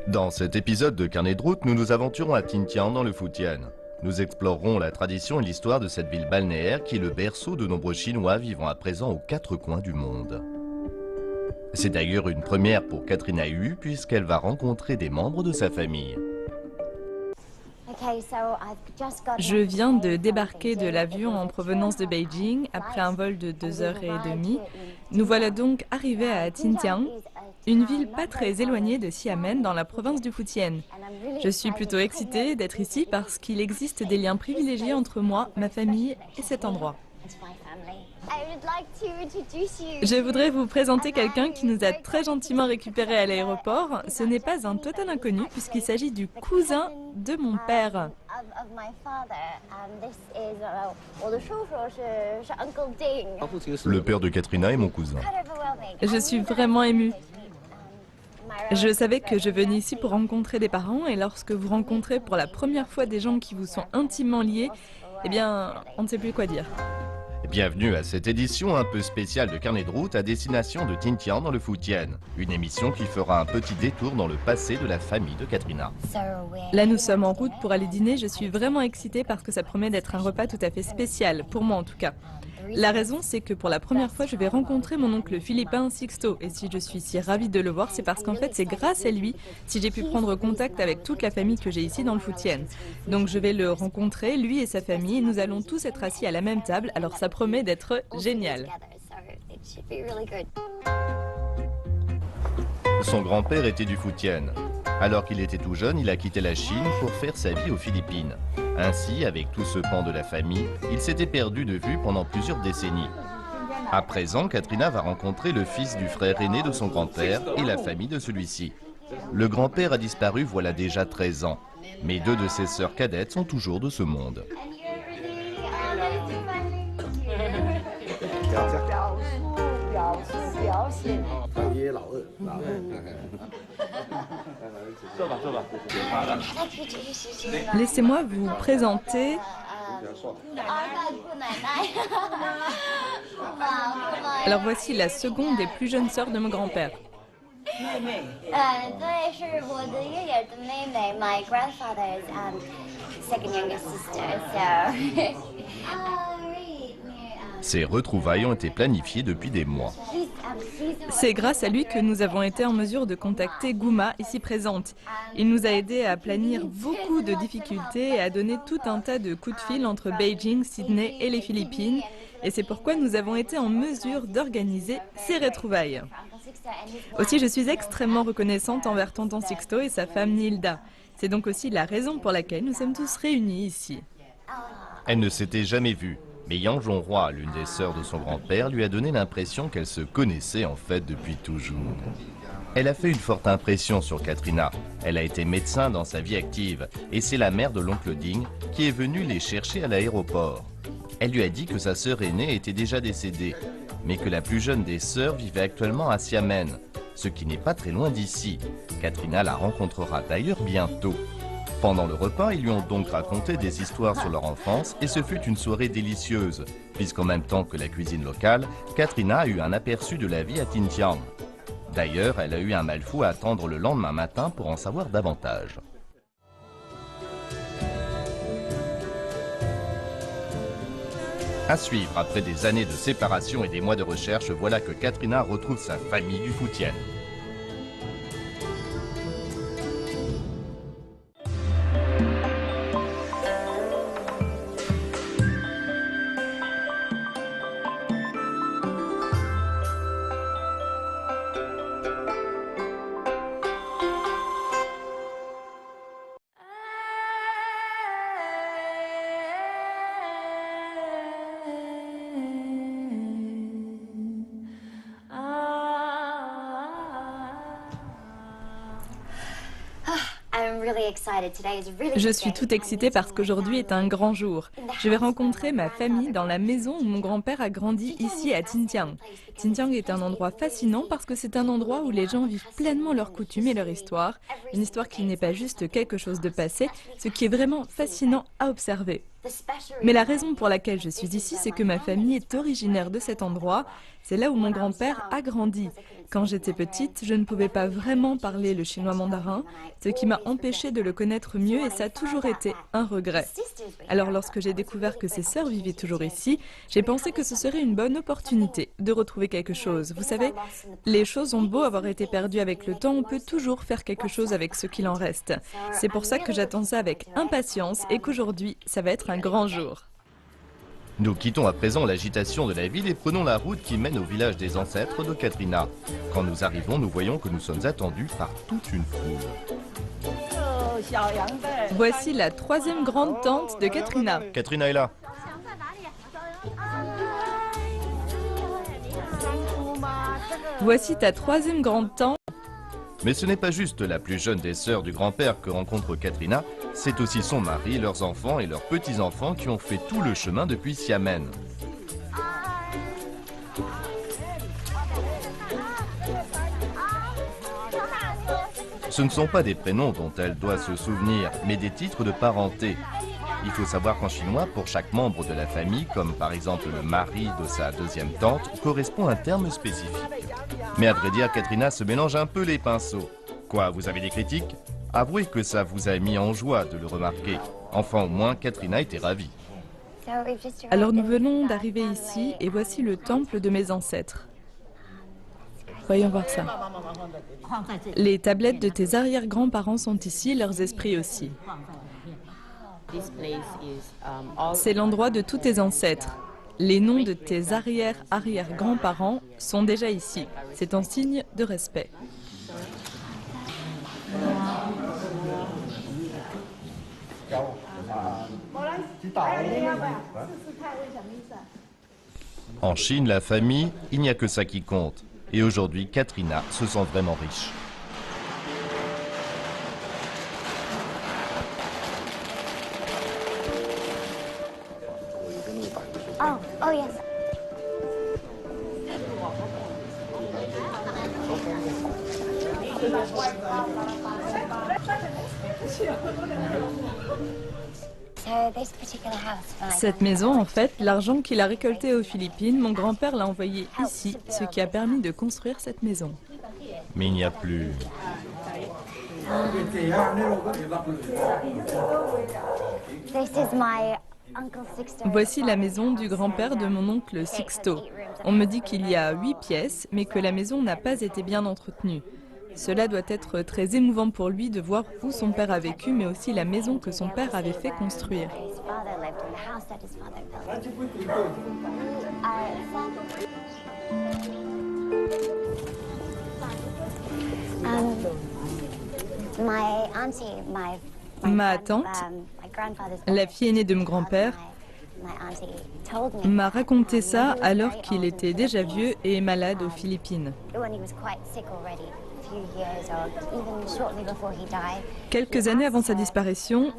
Dans cet épisode de Carnet de route, nous nous aventurons à Tintian dans le Fujian. Nous explorerons la tradition et l'histoire de cette ville balnéaire qui est le berceau de nombreux Chinois vivant à présent aux quatre coins du monde. C'est d'ailleurs une première pour Katrina Hu puisqu'elle va rencontrer des membres de sa famille. Je viens de débarquer de l'avion en provenance de Beijing après un vol de 2h30. Nous voilà donc arrivés à Tintian, une ville pas très éloignée de Xiamen dans la province du Fujian. Je suis plutôt excitée d'être ici parce qu'il existe des liens privilégiés entre moi, ma famille et cet endroit. Je voudrais vous présenter quelqu'un qui nous a très gentiment récupérés à l'aéroport. Ce n'est pas un total inconnu puisqu'il s'agit du cousin de mon père. Le père de Katrina est mon cousin. Je suis vraiment émue. Je savais que je venais ici pour rencontrer des parents et lorsque vous rencontrez pour la première fois des gens qui vous sont intimement liés, eh bien, on ne sait plus quoi dire. Bienvenue à cette édition un peu spéciale de Carnet de route à destination de Tintian dans le Fujian. Une émission qui fera un petit détour dans le passé de la famille de Katrina. Là, nous sommes en route pour aller dîner. Je suis vraiment excitée parce que ça promet d'être un repas tout à fait spécial, pour moi en tout cas. La raison, c'est que pour la première fois, je vais rencontrer mon oncle philippin Sixto. Et si je suis si ravie de le voir, c'est parce qu'en fait, c'est grâce à lui si j'ai pu prendre contact avec toute la famille que j'ai ici dans le Fujian. Donc je vais le rencontrer, lui et sa famille, et nous allons tous être assis à la même table, alors ça promet d'être génial. Son grand-père était du Fujian. Alors qu'il était tout jeune, il a quitté la Chine pour faire sa vie aux Philippines. Ainsi, avec tout ce pan de la famille, il s'était perdu de vue pendant plusieurs décennies. À présent, Katrina va rencontrer le fils du frère aîné de son grand-père et la famille de celui-ci. Le grand-père a disparu voilà déjà 13 ans, mais deux de ses sœurs cadettes sont toujours de ce monde. Laissez-moi vous présenter Alors voici la seconde et plus jeune sœur de mon grand-père. Ces retrouvailles ont été planifiées depuis des mois. C'est grâce à lui que nous avons été en mesure de contacter Gouma, ici présente. Il nous a aidés à planir beaucoup de difficultés et à donner tout un tas de coups de fil entre Beijing, Sydney et les Philippines. Et c'est pourquoi nous avons été en mesure d'organiser ces retrouvailles. Aussi, je suis extrêmement reconnaissante envers tonton Sixto et sa femme Nilda. C'est donc aussi la raison pour laquelle nous sommes tous réunis ici. Elle ne s'était jamais vue. Mais Yang Zhonghua, l'une des sœurs de son grand-père, lui a donné l'impression qu'elle se connaissait en fait depuis toujours. Elle a fait une forte impression sur Katrina. Elle a été médecin dans sa vie active et c'est la mère de l'oncle Ding qui est venue les chercher à l'aéroport. Elle lui a dit que sa sœur aînée était déjà décédée, mais que la plus jeune des sœurs vivait actuellement à Xiamen, ce qui n'est pas très loin d'ici. Katrina la rencontrera d'ailleurs bientôt. Pendant le repas, ils lui ont donc raconté des histoires sur leur enfance et ce fut une soirée délicieuse, puisqu'en même temps que la cuisine locale, Katrina a eu un aperçu de la vie à Tintian. D'ailleurs, elle a eu un mal fou à attendre le lendemain matin pour en savoir davantage. À suivre, après des années de séparation et des mois de recherche, voilà que Katrina retrouve sa famille du Fujian. Je suis toute excitée parce qu'aujourd'hui est un grand jour. Je vais rencontrer ma famille dans la maison où mon grand-père a grandi ici à Tintian. Tintian est un endroit fascinant parce que c'est un endroit où les gens vivent pleinement leurs coutumes et leur histoire. Une histoire qui n'est pas juste quelque chose de passé, ce qui est vraiment fascinant à observer. Mais la raison pour laquelle je suis ici, c'est que ma famille est originaire de cet endroit. C'est là où mon grand-père a grandi. Quand j'étais petite, je ne pouvais pas vraiment parler le chinois mandarin, ce qui m'a empêché de le connaître mieux et ça a toujours été un regret. Alors lorsque j'ai découvert que ses sœurs vivaient toujours ici, j'ai pensé que ce serait une bonne opportunité de retrouver quelque chose. Vous savez, les choses ont beau avoir été perdues avec le temps, on peut toujours faire quelque chose avec ce qu'il en reste. C'est pour ça que j'attends ça avec impatience et qu'aujourd'hui, ça va être un grand jour. Nous quittons à présent l'agitation de la ville et prenons la route qui mène au village des ancêtres de Katrina. Quand nous arrivons, nous voyons que nous sommes attendus par toute une foule. Voici la troisième grande tante de Katrina. Katrina est là. Voici ta troisième grande tante. Mais ce n'est pas juste la plus jeune des sœurs du grand-père que rencontre Katrina, c'est aussi son mari, leurs enfants et leurs petits-enfants qui ont fait tout le chemin depuis Xiamen. Ce ne sont pas des prénoms dont elle doit se souvenir, mais des titres de parenté. Il faut savoir qu'en chinois, pour chaque membre de la famille, comme par exemple le mari de sa deuxième tante, correspond un terme spécifique. Mais à vrai dire, Katrina se mélange un peu les pinceaux. Quoi, vous avez des critiques? Avouez que ça vous a mis en joie de le remarquer. Enfin, au moins, Katrina était ravie. Alors nous venons d'arriver ici et voici le temple de mes ancêtres. Voyons voir ça. Les tablettes de tes arrière-grands-parents sont ici, leurs esprits aussi. C'est l'endroit de tous tes ancêtres. Les noms de tes arrière-arrière-grands-parents sont déjà ici. C'est un signe de respect. En Chine, la famille, il n'y a que ça qui compte. Et aujourd'hui, Katrina se sent vraiment riche. Oh yes. Cette maison, en fait, l'argent qu'il a récolté aux Philippines, mon grand-père l'a envoyé ici, ce qui a permis de construire cette maison. Mais il n'y a plus. Voici la maison du grand-père de mon oncle Sixto. On me dit qu'il y a 8 pièces, mais que la maison n'a pas été bien entretenue. Cela doit être très émouvant pour lui de voir où son père a vécu, mais aussi la maison que son père avait fait construire. Ma tante, la fille aînée de mon grand-père, m'a raconté ça alors qu'il était déjà vieux et malade aux Philippines. Quelques années avant sa disparition,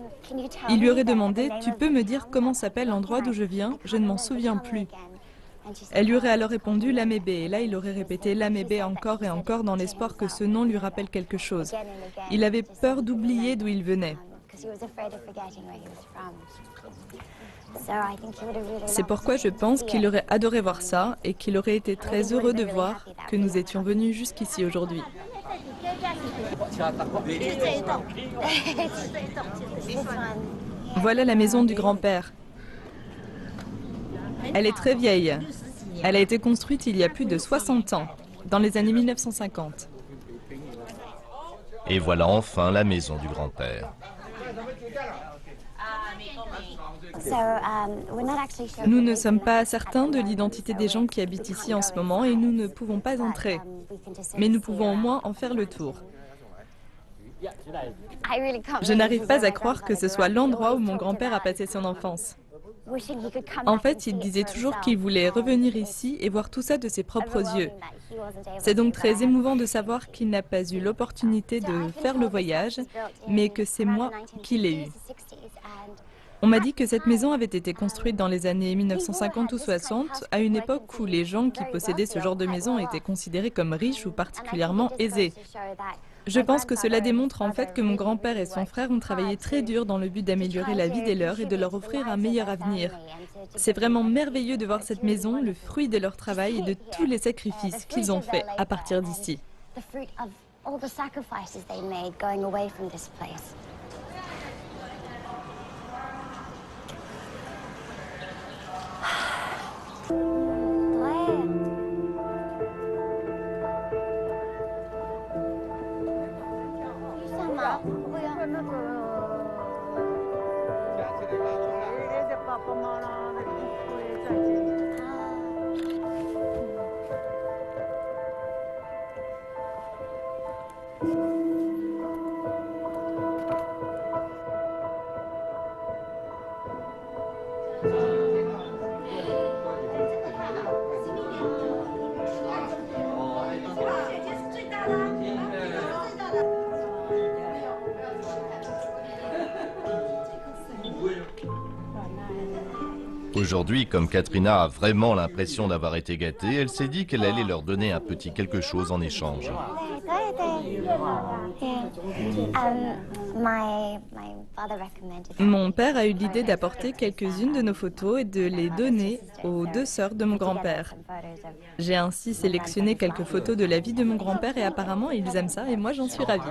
il lui aurait demandé « Tu peux me dire comment s'appelle l'endroit d'où je viens? Je ne m'en souviens plus. » Elle lui aurait alors répondu Lamébé, et là il aurait répété Lamébé encore et encore dans l'espoir que ce nom lui rappelle quelque chose. Il avait peur d'oublier d'où il venait. C'est pourquoi je pense qu'il aurait adoré voir ça et qu'il aurait été très heureux de voir que nous étions venus jusqu'ici aujourd'hui. Voilà la maison du grand-père. Elle est très vieille. Elle a été construite il y a plus de 60 ans, dans les années 1950. Et voilà enfin la maison du grand-père. Nous ne sommes pas certains de l'identité des gens qui habitent ici en ce moment et nous ne pouvons pas entrer. Mais nous pouvons au moins en faire le tour. Je n'arrive pas à croire que ce soit l'endroit où mon grand-père a passé son enfance. En fait, il disait toujours qu'il voulait revenir ici et voir tout ça de ses propres yeux. C'est donc très émouvant de savoir qu'il n'a pas eu l'opportunité de faire le voyage, mais que c'est moi qui l'ai eu. On m'a dit que cette maison avait été construite dans les années 1950 ou 60, à une époque où les gens qui possédaient ce genre de maison étaient considérés comme riches ou particulièrement aisés. Je pense que cela démontre en fait que mon grand-père et son frère ont travaillé très dur dans le but d'améliorer la vie des leurs et de leur offrir un meilleur avenir. C'est vraiment merveilleux de voir cette maison, le fruit de leur travail et de tous les sacrifices qu'ils ont faits à partir d'ici. Aujourd'hui, comme Katrina a vraiment l'impression d'avoir été gâtée, elle s'est dit qu'elle allait leur donner un petit quelque chose en échange. Mon père a eu l'idée d'apporter quelques-unes de nos photos et de les donner aux deux sœurs de mon grand-père. J'ai ainsi sélectionné quelques photos de la vie de mon grand-père et apparemment ils aiment ça et moi j'en suis ravie.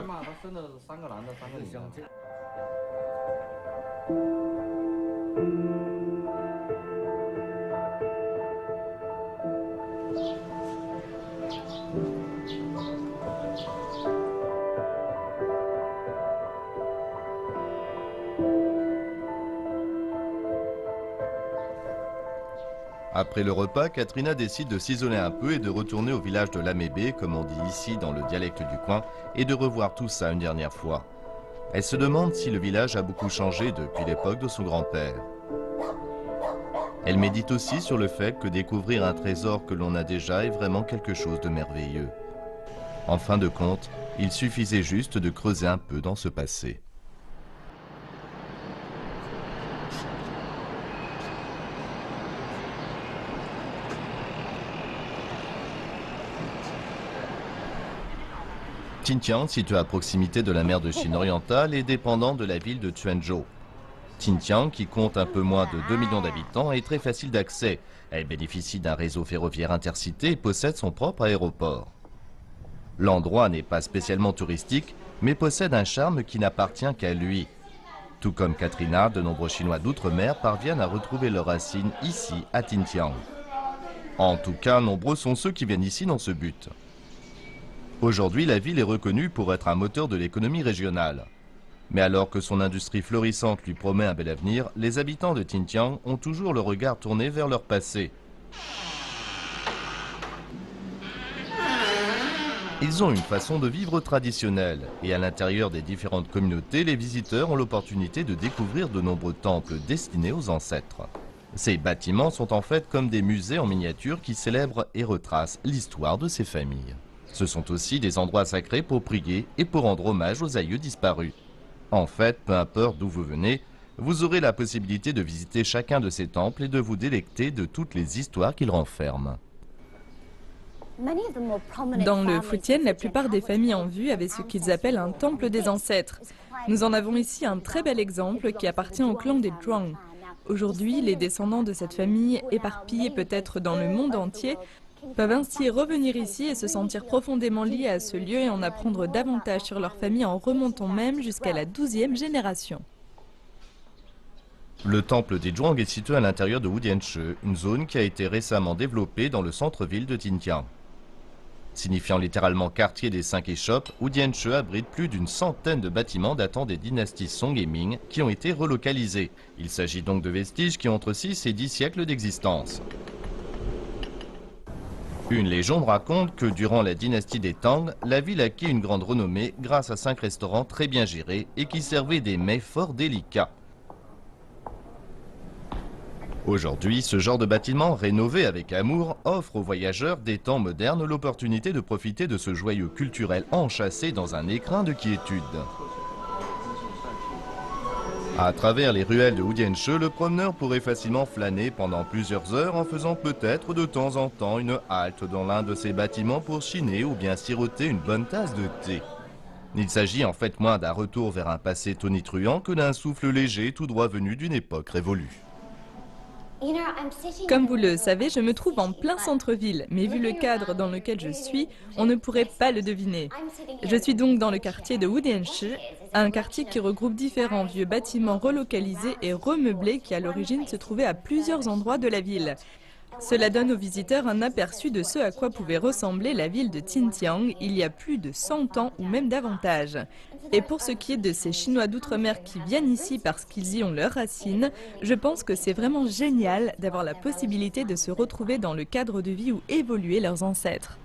Après le repas, Katrina décide de s'isoler un peu et de retourner au village de Lamébé, comme on dit ici dans le dialecte du coin, et de revoir tout ça une dernière fois. Elle se demande si le village a beaucoup changé depuis l'époque de son grand-père. Elle médite aussi sur le fait que découvrir un trésor que l'on a déjà est vraiment quelque chose de merveilleux. En fin de compte, il suffisait juste de creuser un peu dans ce passé. Xinjiang, situé à proximité de la mer de Chine orientale, est dépendant de la ville de Quanzhou. Xinjiang, qui compte un peu moins de 2 millions d'habitants, est très facile d'accès. Elle bénéficie d'un réseau ferroviaire intercité et possède son propre aéroport. L'endroit n'est pas spécialement touristique, mais possède un charme qui n'appartient qu'à lui. Tout comme Katrina, de nombreux Chinois d'outre-mer parviennent à retrouver leurs racines ici, à Xinjiang. En tout cas, nombreux sont ceux qui viennent ici dans ce but. Aujourd'hui, la ville est reconnue pour être un moteur de l'économie régionale. Mais alors que son industrie florissante lui promet un bel avenir, les habitants de Xinjiang ont toujours le regard tourné vers leur passé. Ils ont une façon de vivre traditionnelle et à l'intérieur des différentes communautés, les visiteurs ont l'opportunité de découvrir de nombreux temples destinés aux ancêtres. Ces bâtiments sont en fait comme des musées en miniature qui célèbrent et retracent l'histoire de ces familles. Ce sont aussi des endroits sacrés pour prier et pour rendre hommage aux aïeux disparus. En fait, peu importe d'où vous venez, vous aurez la possibilité de visiter chacun de ces temples et de vous délecter de toutes les histoires qu'ils renferment. Dans le Fujian, la plupart des familles en vue avaient ce qu'ils appellent un temple des ancêtres. Nous en avons ici un très bel exemple qui appartient au clan des Zhuang. Aujourd'hui, les descendants de cette famille, éparpillés peut-être dans le monde entier, peuvent ainsi revenir ici et se sentir profondément liés à ce lieu et en apprendre davantage sur leur famille en remontant même jusqu'à la 12e génération. Le temple des Zhuang est situé à l'intérieur de Wudianche, une zone qui a été récemment développée dans le centre-ville de Xinjiang. Signifiant littéralement quartier des 5 échoppes, Wudianche abrite plus d'une centaine de bâtiments datant des dynasties Song et Ming qui ont été relocalisés. Il s'agit donc de vestiges qui ont entre 6 et 10 siècles d'existence. Une légende raconte que durant la dynastie des Tang, la ville acquit une grande renommée grâce à 5 restaurants très bien gérés et qui servaient des mets fort délicats. Aujourd'hui, ce genre de bâtiment rénové avec amour offre aux voyageurs des temps modernes l'opportunité de profiter de ce joyau culturel enchâssé dans un écrin de quiétude. À travers les ruelles de Wudianche, le promeneur pourrait facilement flâner pendant plusieurs heures en faisant peut-être de temps en temps une halte dans l'un de ces bâtiments pour chiner ou bien siroter une bonne tasse de thé. Il s'agit en fait moins d'un retour vers un passé tonitruant que d'un souffle léger tout droit venu d'une époque révolue. Comme vous le savez, je me trouve en plein centre-ville, mais vu le cadre dans lequel je suis, on ne pourrait pas le deviner. Je suis donc dans le quartier de Wudianshi, un quartier qui regroupe différents vieux bâtiments relocalisés et remeublés qui à l'origine se trouvaient à plusieurs endroits de la ville. Cela donne aux visiteurs un aperçu de ce à quoi pouvait ressembler la ville de Xinjiang il y a plus de 100 ans ou même davantage. Et pour ce qui est de ces Chinois d'outre-mer qui viennent ici parce qu'ils y ont leurs racines, je pense que c'est vraiment génial d'avoir la possibilité de se retrouver dans le cadre de vie où évoluaient leurs ancêtres.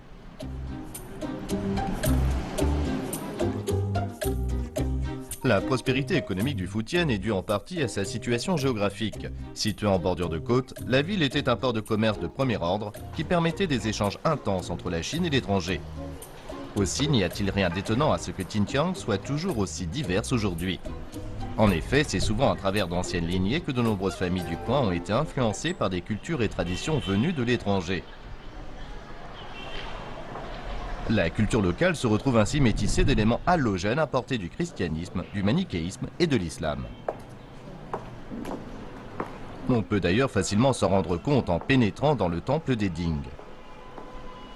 La prospérité économique du Fujian est due en partie à sa situation géographique. Située en bordure de côte, la ville était un port de commerce de premier ordre qui permettait des échanges intenses entre la Chine et l'étranger. Aussi n'y a-t-il rien d'étonnant à ce que Xinjiang soit toujours aussi diverse aujourd'hui. En effet, c'est souvent à travers d'anciennes lignées que de nombreuses familles du coin ont été influencées par des cultures et traditions venues de l'étranger. La culture locale se retrouve ainsi métissée d'éléments halogènes apportés du christianisme, du manichéisme et de l'islam. On peut d'ailleurs facilement s'en rendre compte en pénétrant dans le temple des Ding.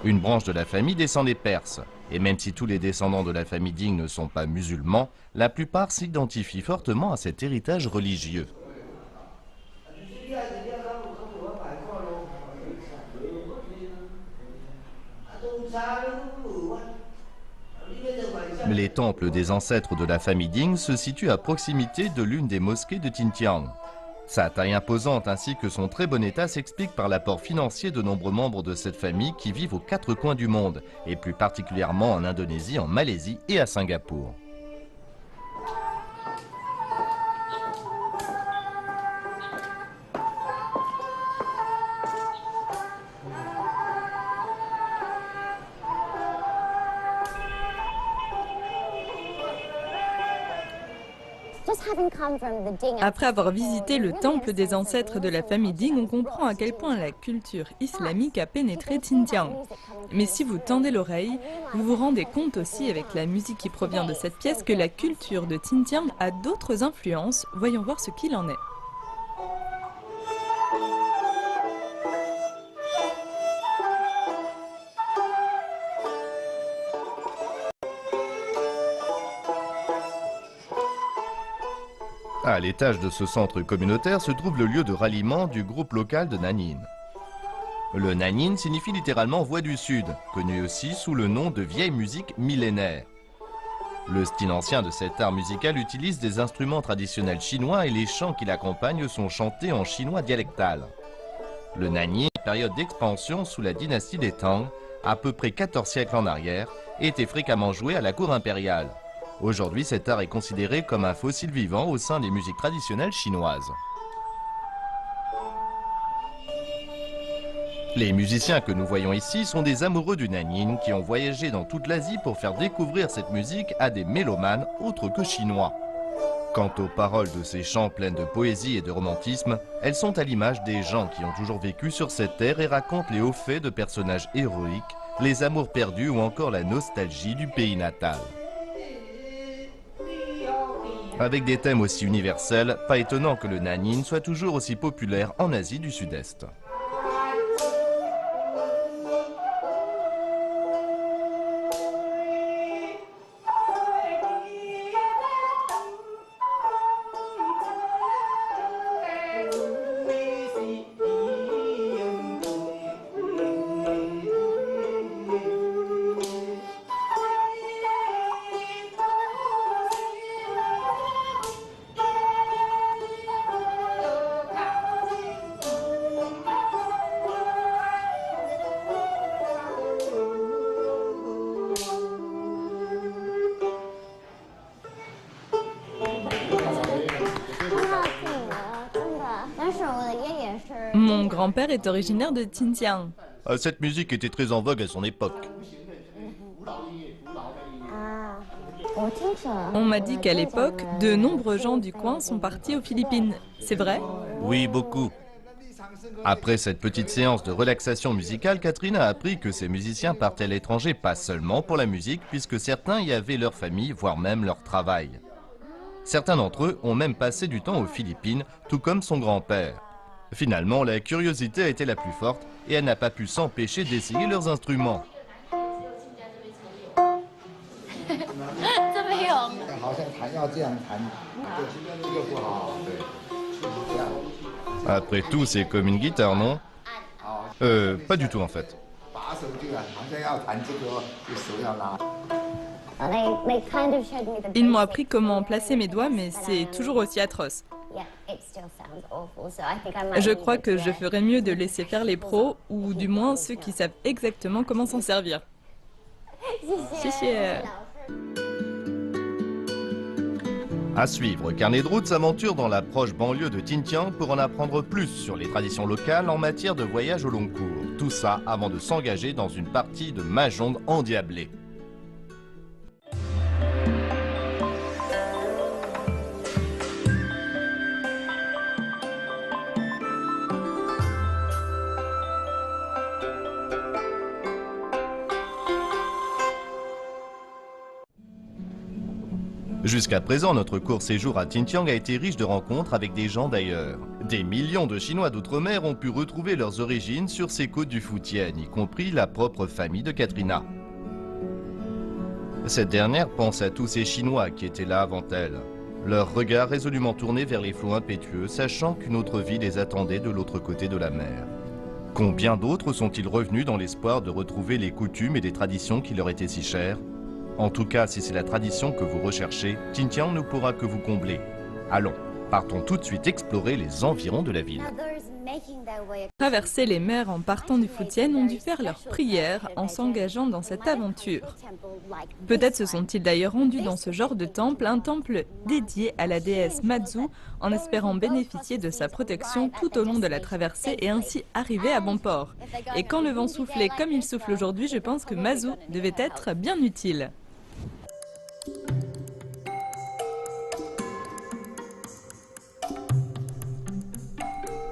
Une branche de la famille descend des Perses, et même si tous les descendants de la famille Ding ne sont pas musulmans, la plupart s'identifient fortement à cet héritage religieux. Les temples des ancêtres de la famille Ding se situent à proximité de l'une des mosquées de Xinjiang. Sa taille imposante ainsi que son très bon état s'expliquent par l'apport financier de nombreux membres de cette famille qui vivent aux quatre coins du monde, et plus particulièrement en Indonésie, en Malaisie et à Singapour. Après avoir visité le temple des ancêtres de la famille Ding, on comprend à quel point la culture islamique a pénétré Xinjiang. Mais si vous tendez l'oreille, vous vous rendez compte aussi avec la musique qui provient de cette pièce que la culture de Xinjiang a d'autres influences. Voyons voir ce qu'il en est. À l'étage de ce centre communautaire se trouve le lieu de ralliement du groupe local de Nanyin. Le Nanyin signifie littéralement voix du Sud, connu aussi sous le nom de vieille musique millénaire. Le style ancien de cet art musical utilise des instruments traditionnels chinois et les chants qui l'accompagnent sont chantés en chinois dialectal. Le Nanyin, période d'expansion sous la dynastie des Tang, à peu près 14 siècles en arrière, était fréquemment joué à la cour impériale. Aujourd'hui, cet art est considéré comme un fossile vivant au sein des musiques traditionnelles chinoises. Les musiciens que nous voyons ici sont des amoureux du Nanyin qui ont voyagé dans toute l'Asie pour faire découvrir cette musique à des mélomanes autres que chinois. Quant aux paroles de ces chants pleines de poésie et de romantisme, elles sont à l'image des gens qui ont toujours vécu sur cette terre et racontent les hauts faits de personnages héroïques, les amours perdus ou encore la nostalgie du pays natal. Avec des thèmes aussi universels, pas étonnant que le Nanyin soit toujours aussi populaire en Asie du Sud-Est. Mon grand-père est originaire de Xinjiang. Cette musique était très en vogue à son époque. On m'a dit qu'à l'époque, de nombreux gens du coin sont partis aux Philippines. C'est vrai? Oui, beaucoup. Après cette petite séance de relaxation musicale, Catherine a appris que ces musiciens partaient à l'étranger pas seulement pour la musique, puisque certains y avaient leur famille, voire même leur travail. Certains d'entre eux ont même passé du temps aux Philippines, tout comme son grand-père. Finalement, la curiosité a été la plus forte et elle n'a pas pu s'empêcher d'essayer leurs instruments. Après tout, c'est comme une guitare, non? Pas du tout en fait. Ils m'ont appris comment placer mes doigts, mais c'est toujours aussi atroce. Je crois que je ferais mieux de laisser faire les pros, ou du moins ceux qui savent exactement comment s'en servir. À suivre, Carnet de route s'aventure dans la proche banlieue de Tintian pour en apprendre plus sur les traditions locales en matière de voyage au long cours. Tout ça avant de s'engager dans une partie de mahjong endiablée. Jusqu'à présent, notre court séjour à Tintian a été riche de rencontres avec des gens d'ailleurs. Des millions de Chinois d'outre-mer ont pu retrouver leurs origines sur ces côtes du Phu-Thien, y compris la propre famille de Katrina. Cette dernière pense à tous ces Chinois qui étaient là avant elle. Leur regard résolument tourné vers les flots impétueux, sachant qu'une autre vie les attendait de l'autre côté de la mer. Combien d'autres sont-ils revenus dans l'espoir de retrouver les coutumes et les traditions qui leur étaient si chères? En tout cas, si c'est la tradition que vous recherchez, Tintian ne pourra que vous combler. Allons, partons tout de suite explorer les environs de la ville. Traverser les mers en partant du Phu-Thien ont dû faire leur prière en s'engageant dans cette aventure. Peut-être se sont-ils d'ailleurs rendus dans ce genre de temple, un temple dédié à la déesse Mazu, en espérant bénéficier de sa protection tout au long de la traversée et ainsi arriver à bon port. Et quand le vent soufflait comme il souffle aujourd'hui, je pense que Mazu devait être bien utile.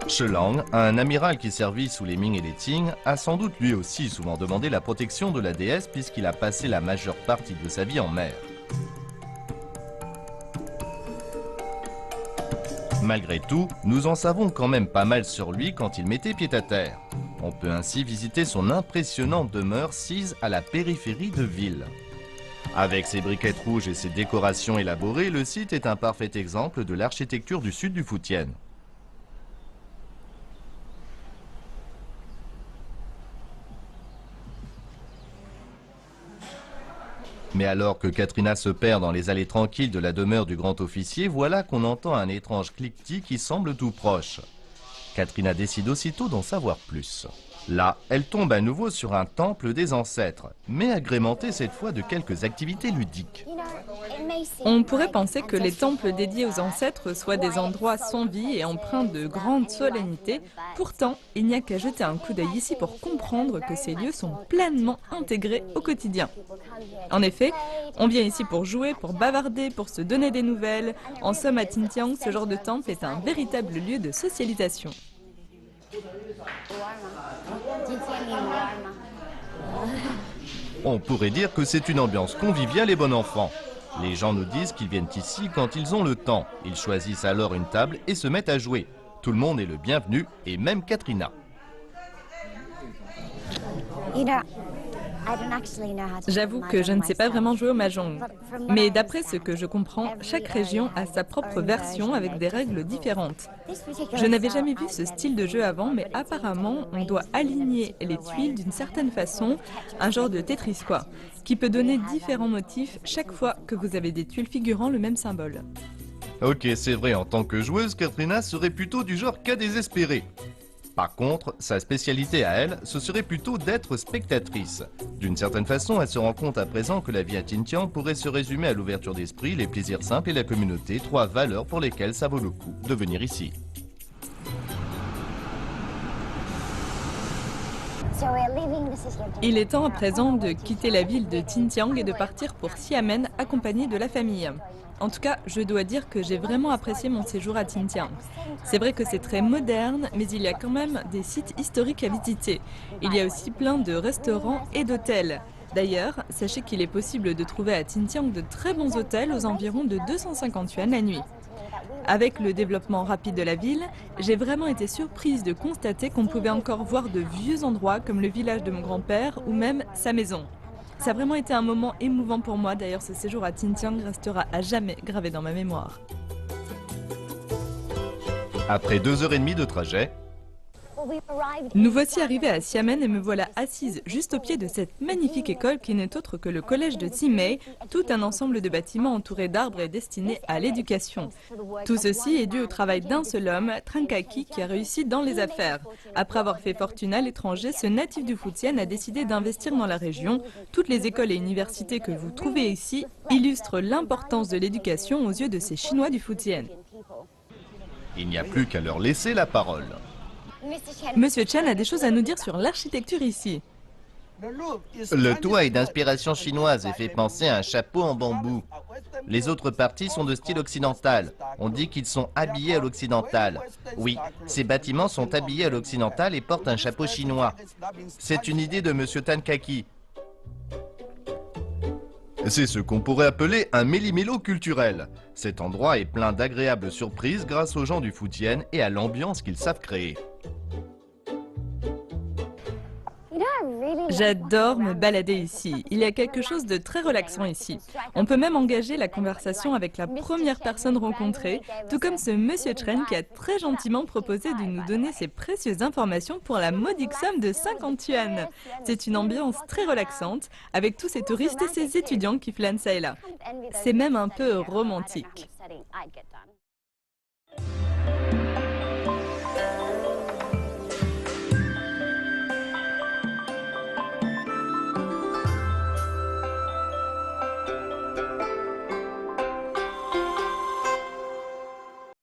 Shelang, un amiral qui servit sous les Ming et les Qing, a sans doute lui aussi souvent demandé la protection de la déesse puisqu'il a passé la majeure partie de sa vie en mer. Malgré tout, nous en savons quand même pas mal sur lui quand il mettait pied à terre. On peut ainsi visiter son impressionnante demeure sise à la périphérie de ville. Avec ses briquettes rouges et ses décorations élaborées, le site est un parfait exemple de l'architecture du sud du Phu-Thien. Mais alors que Katrina se perd dans les allées tranquilles de la demeure du grand officier, voilà qu'on entend un étrange cliquetis qui semble tout proche. Katrina décide aussitôt d'en savoir plus. Là, elle tombe à nouveau sur un temple des ancêtres, mais agrémenté cette fois de quelques activités ludiques. On pourrait penser que les temples dédiés aux ancêtres soient des endroits sans vie et empreints de grande solennité. Pourtant, il n'y a qu'à jeter un coup d'œil ici pour comprendre que ces lieux sont pleinement intégrés au quotidien. En effet, on vient ici pour jouer, pour bavarder, pour se donner des nouvelles. En somme, à Tintian, ce genre de temple est un véritable lieu de socialisation. On pourrait dire que c'est une ambiance conviviale et bon enfant. Les gens nous disent qu'ils viennent ici quand ils ont le temps. Ils choisissent alors une table et se mettent à jouer. Tout le monde est le bienvenu, et même Katrina. J'avoue que je ne sais pas vraiment jouer au mahjong. Mais d'après ce que je comprends, chaque région a sa propre version avec des règles différentes. Je n'avais jamais vu ce style de jeu avant, mais apparemment, on doit aligner les tuiles d'une certaine façon, un genre de Tetris quoi, qui peut donner différents motifs chaque fois que vous avez des tuiles figurant le même symbole. Ok, c'est vrai, en tant que joueuse, Katrina serait plutôt du genre qu'à désespérer. Par contre, sa spécialité à elle, ce serait plutôt d'être spectatrice. D'une certaine façon, elle se rend compte à présent que la vie à Tintian pourrait se résumer à l'ouverture d'esprit, les plaisirs simples et la communauté, trois valeurs pour lesquelles ça vaut le coup de venir ici. Il est temps à présent de quitter la ville de Xinjiang et de partir pour Xiamen accompagné de la famille. En tout cas, je dois dire que j'ai vraiment apprécié mon séjour à Xinjiang. C'est vrai que c'est très moderne, mais il y a quand même des sites historiques à visiter. Il y a aussi plein de restaurants et d'hôtels. D'ailleurs, sachez qu'il est possible de trouver à Xinjiang de très bons hôtels aux environs de 250 yuan la nuit. Avec le développement rapide de la ville, j'ai vraiment été surprise de constater qu'on pouvait encore voir de vieux endroits comme le village de mon grand-père ou même sa maison. Ça a vraiment été un moment émouvant pour moi, d'ailleurs ce séjour à Xinjiang restera à jamais gravé dans ma mémoire. Après 2h30 de trajet, Nous voici arrivés à Xiamen et me voilà assise juste au pied de cette magnifique école qui n'est autre que le collège de Ximei, tout un ensemble de bâtiments entourés d'arbres et destinés à l'éducation. Tout ceci est dû au travail d'un seul homme, Trankaki, qui a réussi dans les affaires. Après avoir fait fortune à l'étranger, ce natif du Fujian a décidé d'investir dans la région. Toutes les écoles et universités que vous trouvez ici illustrent l'importance de l'éducation aux yeux de ces Chinois du Fujian. il n'y a plus qu'à leur laisser la parole. Monsieur Chen a des choses à nous dire sur l'architecture ici. Le toit est d'inspiration chinoise et fait penser à un chapeau en bambou. Les autres parties sont de style occidental. On dit qu'ils sont habillés à l'occidental. Oui, ces bâtiments sont habillés à l'occidental et portent un chapeau chinois. C'est une idée de Monsieur Tankaki. C'est ce qu'on pourrait appeler un méli-mélo culturel. Cet endroit est plein d'agréables surprises grâce aux gens du Fujian et à l'ambiance qu'ils savent créer. J'adore me balader ici. Il y a quelque chose de très relaxant ici. On peut même engager la conversation avec la première personne rencontrée, tout comme ce monsieur Chen qui a très gentiment proposé de nous donner ses précieuses informations pour la modique somme de 50 yuan. C'est une ambiance très relaxante, avec tous ces touristes et ces étudiants qui flânent ça et là. C'est même un peu romantique.